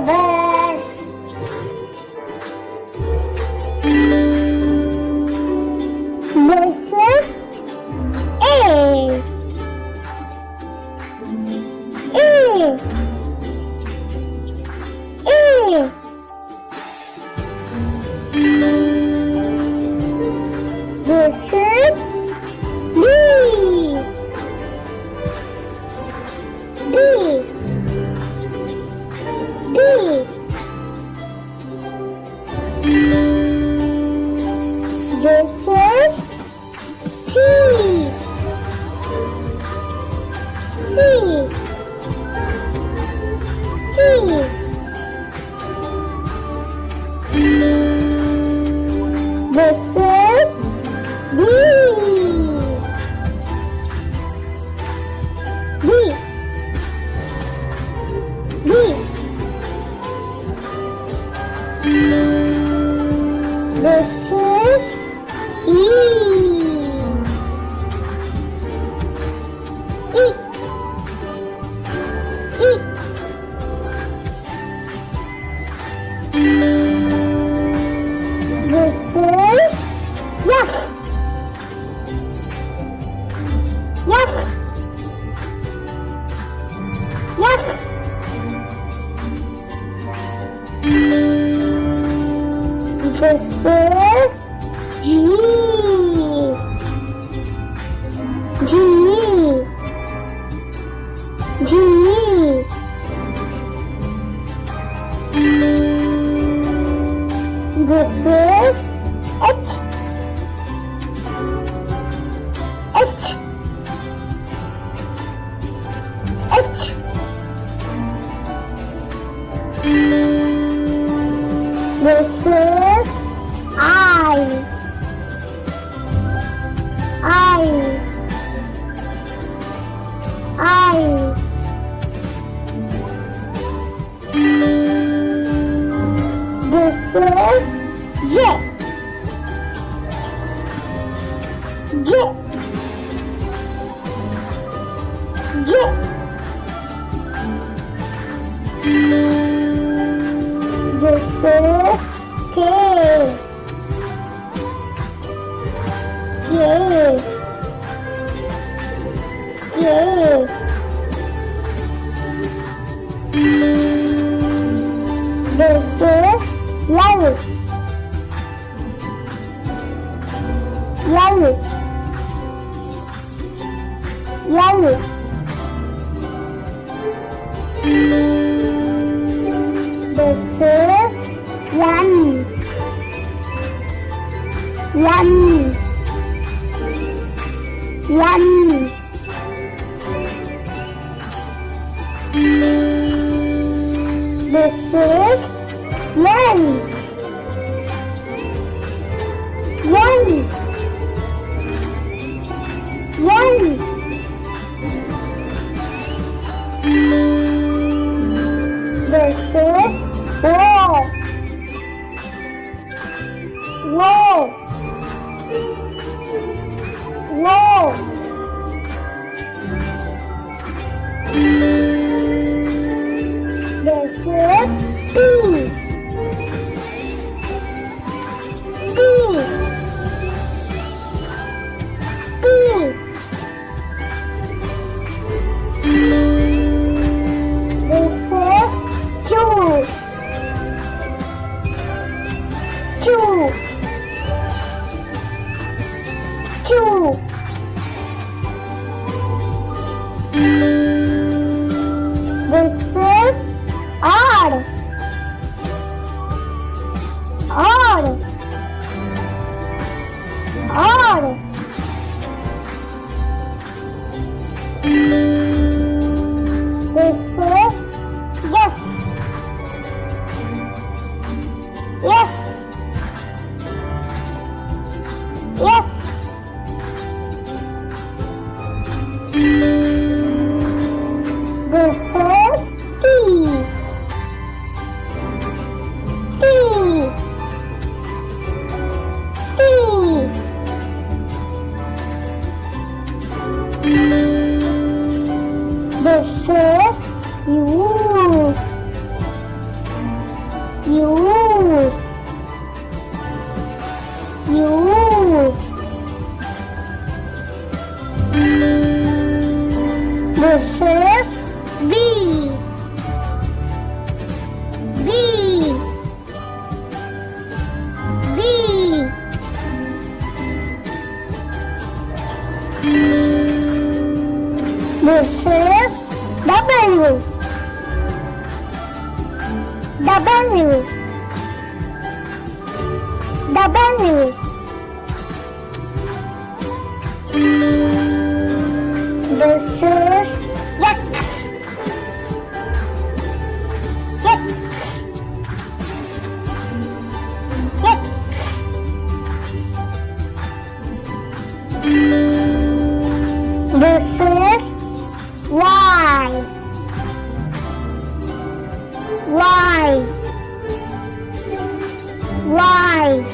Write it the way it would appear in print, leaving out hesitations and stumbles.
bus. This is A. A. A. This is B. B. B. This is C. C. C. This is D. D. D. This is E. E. E. This is F. F. F. This is G. G. G. This is H. H. H. This is I. I. I. This is J. J. J. This is K. K. K. This is L. L. L. This is N. N. N. This is N. N. N. This is O. O. O. This is P. P. P. This is Q. Q. Q. This is R. R. R. This is yes. Yes. Yes. This is T. T. T. This is U. U. U. This is V. V. V. This is W. W. W. This is X. X. X. This is Y. Y. Y.